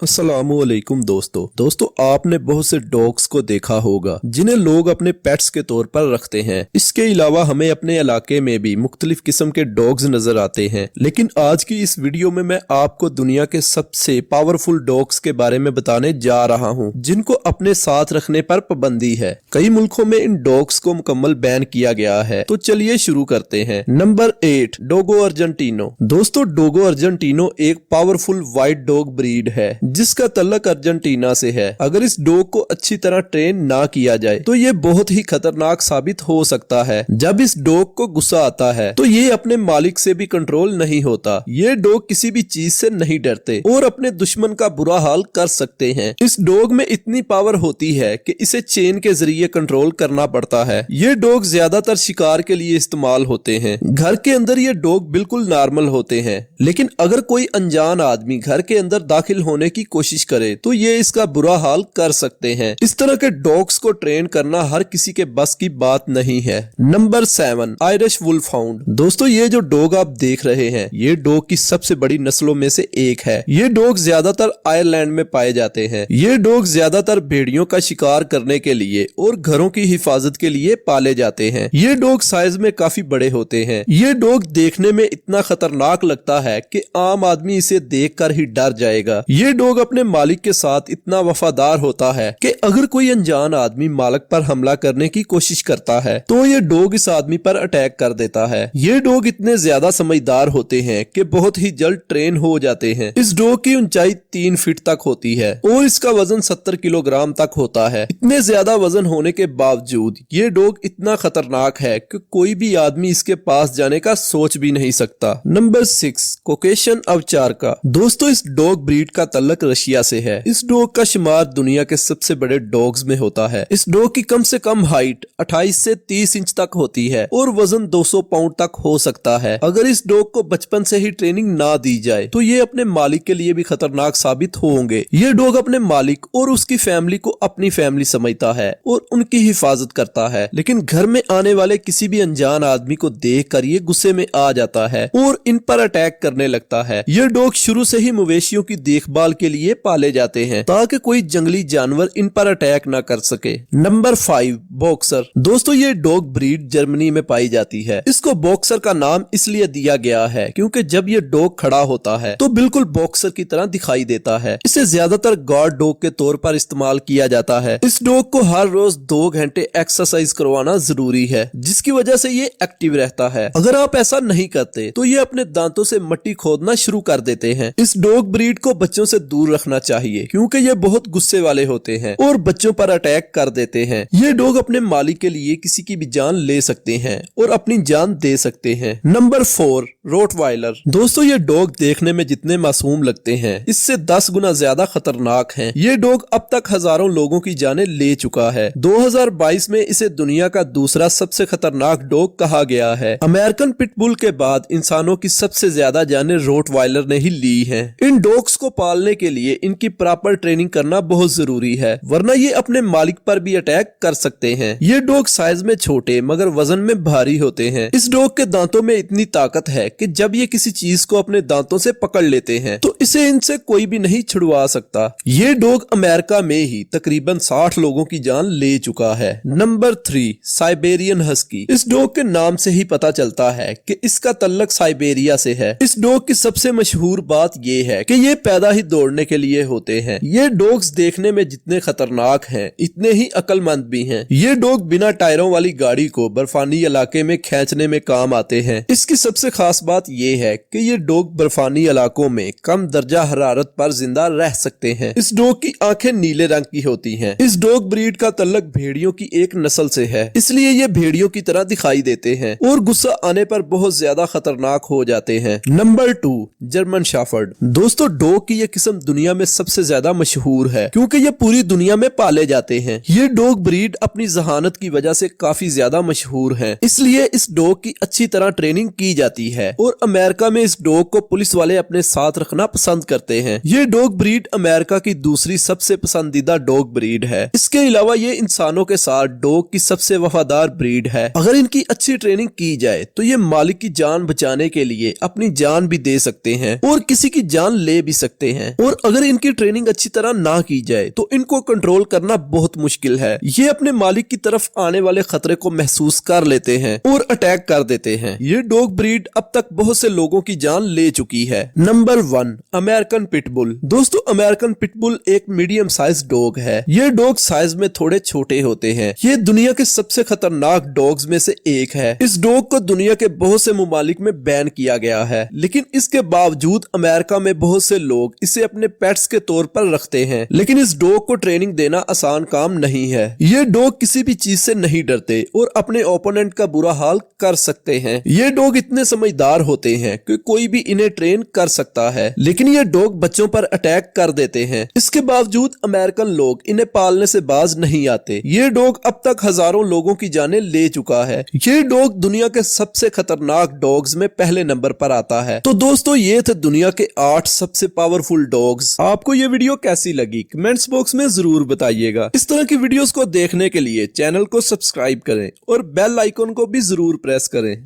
अस्सलामुअलैकुम दोस्तों आपने बहुत से डॉग्स को देखा होगा जिन्हें लोग अपने पेट्स के तौर पर रखते हैं। इसके अलावा हमें अपने इलाके में भी मुख्तलिफ किस्म के डॉग्स नजर आते हैं, लेकिन आज की इस वीडियो में मैं आपको दुनिया के सबसे पावरफुल डॉग्स के बारे में बताने जा रहा हूं जिनको अपने साथ रखने पर पाबंदी है। कई मुल्कों में इन डॉग्स को मुकम्मल बैन किया गया है। तो चलिए शुरू करते हैं। Number 8, Dogo Argentino. दोस्तों, डोगो अर्जेंटिनो एक पावरफुल व्हाइट डॉग ब्रीड है जिसका तल्लक अर्जेंटीना से है। अगर इस डॉग को अच्छी तरह ट्रेन ना किया जाए तो ये बहुत ही खतरनाक साबित हो सकता है। जब इस डॉग को गुस्सा आता है तो ये अपने मालिक से भी कंट्रोल नहीं होता। ये डॉग किसी भी चीज से नहीं डरते और अपने दुश्मन का बुरा हाल कर सकते हैं। इस डॉग में इतनी पावर होती है कि इसे चेन के जरिए कंट्रोल करना पड़ता है। ये डॉग ज्यादातर शिकार के लिए इस्तेमाल होते हैं। घर के अंदर ये डॉग बिल्कुल नॉर्मल होते हैं, लेकिन अगर कोई अनजान आदमी घर के अंदर दाखिल होने की कोशिश करे तो ये इसका बुरा हाल कर सकते हैं। इस तरह के डॉग्स को ट्रेन करना हर किसी के बस की बात नहीं है। Number 7, Irish wolfhound. दोस्तों, ये जो डॉग आप देख रहे हैं ये डॉग की सबसे बड़ी नस्लों में से एक है। ये डॉग ज्यादातर आयरलैंड में पाए जाते हैं। ये डॉग ज्यादातर भेड़ियों का शिकार करने के लिए और घरों की हिफाजत के लिए पाले जाते हैं। ये डॉग साइज में काफी बड़े होते हैं। ये डॉग देखने में इतना खतरनाक लगता है कि आम आदमी इसे देखकर ही डर जाएगा। ये डॉग अपने मालिक के साथ इतना वफादार होता है कि अगर कोई अनजान आदमी मालिक पर हमला करने की कोशिश करता है तो ये डॉग इस आदमी पर अटैक कर देता है। ये डॉग इतने ज्यादा समझदार होते हैं कि बहुत ही जल्द ट्रेन हो जाते हैं। इस डॉग की ऊंचाई 3 फीट तक होती है और इसका वजन 70 किलोग्राम तक होता है। इतने ज्यादा वजन होने के बावजूद ये डॉग इतना खतरनाक है कि कोई भी आदमी इसके पास जाने का सोच भी नहीं सकता। Number 6, Caucasian Ovcharka. दोस्तों, इस डॉग ब्रीड का तल्लक रशिया से है। इस डॉग का शुमार दुनिया के सबसे बड़े डॉग्स में होता है। इस डॉग की कम से कम हाइट 28 से 30 इंच तक होती है और वजन 200 पाउंड तक हो सकता है। अगर इस डॉग को बचपन से ही ट्रेनिंग ना दी जाए तो ये अपने मालिक के लिए भी खतरनाक साबित होंगे। ये डॉग अपने मालिक और उसकी फैमिली को अपनी फैमिली समझता है और उनकी हिफाजत करता है, लेकिन घर में आने वाले किसी भी अनजान आदमी को देख कर ये गुस्से में आ जाता है और इन पर अटैक करने लगता है। ये डॉग शुरू से ही मवेशियों की देखभाल के लिए पाले जाते हैं ताकि कोई जंगली जानवर इन पर अटैक ना कर सके। Number 5, boxer. दोस्तों, ये डॉग ब्रीड जर्मनी में पाई जाती है। इसको बॉक्सर का नाम इसलिए दिया गया है क्योंकि जब ये डॉग खड़ा होता है तो बिल्कुल बॉक्सर की तरह दिखाई देता है। इसे ज्यादातर गार्ड डॉग के तौर पर इस्तेमाल किया जाता है। इस डॉग को हर रोज 2 घंटे एक्सरसाइज करवाना जरूरी है, जिसकी वजह से ये एक्टिव रहता है। अगर आप ऐसा नहीं करते तो ये अपने दांतों से मिट्टी खोदना शुरू कर देते हैं। इस डॉग ब्रीड को बच्चों से दूर रखना चाहिए क्योंकि ये बहुत गुस्से वाले होते हैं और बच्चों पर अटैक कर देते हैं। ये डॉग अपने मालिक के लिए किसी की भी जान ले सकते हैं और अपनी जान दे सकते हैं। Number 4, Rottweiler. दोस्तों, ये डॉग देखने में जितने मासूम लगते हैं इससे 10 गुना ज्यादा खतरनाक हैं। ये डॉग अब तक हजारों लोगों की जानें ले चुका है। 2022 में इसे दुनिया का दूसरा सबसे खतरनाक डॉग कहा गया है। अमेरिकन पिटबुल के बाद इंसानों की सबसे ज्यादा जानें रोटवाइलर ने ही ली हैं। इन डॉग्स को पालने के लिए इनकी प्रॉपर ट्रेनिंग करना बहुत जरूरी है, वरना ये अपने मालिक पर भी अटैक कर सकते हैं। ये डॉग साइज में छोटे मगर वजन में भारी होते हैं। इस डॉग के दांतों में इतनी ताकत है कि जब ये किसी चीज को अपने दांतों से पकड़ लेते हैं तो इसे इनसे कोई भी नहीं छुड़वा सकता। ये डॉग अमेरिका में ही तकरीबन 60 लोगों की जान ले चुका है। Number 3, Siberian husky. इस डॉग के नाम से ही पता चलता है कि इसका तल्लक साइबेरिया से है। इस डॉग की सबसे मशहूर बात ये है कि ये पैदा ही दौड़ने के लिए होते हैं। ये डॉग्स देखने में जितने खतरनाक हैं इतने ही अक्लमंद भी हैं। ये डॉग बिना टायरों वाली गाड़ी को बर्फानी इलाके में खींचने में काम आते हैं। इसकी सबसे खास बात ये है कि ये डॉग बर्फानी इलाकों में कम दर्जा हरारत पर जिंदा रह सकते हैं। इस डॉग की आंखें नीले रंग की होती हैं। इस डॉग ब्रीड का तल्लक भेड़ियों की एक नस्ल से है, इसलिए ये भेड़ियों की तरह दिखाई देते हैं और गुस्सा आने पर बहुत ज्यादा खतरनाक हो जाते हैं। Number 2, German shepherd. दोस्तों, डॉग की ये किस्म दुनिया में सबसे ज्यादा मशहूर है क्योंकि ये पूरी दुनिया में पाले जाते हैं। ये डॉग ब्रीड अपनी जहानत की वजह से काफी ज्यादा मशहूर है, इसलिए इस डॉग की अच्छी तरह ट्रेनिंग की जाती है और अमेरिका में इस डॉग को पुलिस वाले अपने साथ रखना पसंद करते हैं। ये डॉग ब्रीड अमेरिका की दूसरी सबसे पसंदीदा डॉग ब्रीड है। इसके अलावा ये इंसानों के साथ डॉग की सबसे वफादार ब्रीड है। अगर इनकी अच्छी ट्रेनिंग की जाए तो ये मालिक की जान बचाने के लिए अपनी जान भी दे सकते हैं और किसी की जान ले भी सकते हैं और और अगर इनकी ट्रेनिंग अच्छी तरह ना की जाए तो इनको कंट्रोल करना बहुत मुश्किल है। ये अपने मालिक की तरफ आने वाले खतरे को महसूस कर लेते हैं और अटैक कर देते हैं। ये डॉग ब्रीड अब तक बहुत से लोगों की जान ले चुकी है। Number 1, American pitbull. दोस्तों, अमेरिकन पिटबुल एक मीडियम साइज डॉग है। ये डॉग साइज में थोड़े छोटे होते हैं। ये दुनिया के सबसे खतरनाक डॉग्स में से एक है। इस डॉग को दुनिया के बहुत से मुमालिक में बैन किया गया है, लेकिन इसके बावजूद अमेरिका में बहुत से लोग इसे अपने पेट्स के तौर पर रखते हैं। लेकिन इस डॉग को ट्रेनिंग देना आसान काम नहीं है। ये डॉग किसी भी चीज से नहीं डरते और अपने ओपोनेंट का बुरा हाल कर सकते हैं। ये डॉग इतने समझदार होते हैं कि कोई भी इन्हें ट्रेन कर सकता है, लेकिन ये डॉग बच्चों पर अटैक कर देते हैं। इसके बावजूद अमेरिकन लोग इन्हें पालने से बाज नहीं आते। ये डॉग अब तक हजारों लोगों की जानें ले चुका है। ये डॉग दुनिया के सबसे खतरनाक डॉग्स में पहले नंबर पर आता है। तो दोस्तों, ये थे दुनिया के 8 सबसे पावरफुल डॉग्स। आपको ये वीडियो कैसी लगी कमेंट्स बॉक्स में जरूर बताइएगा। इस तरह की वीडियोस को देखने के लिए चैनल को सब्सक्राइब करें और बेल आइकन को भी जरूर प्रेस करें।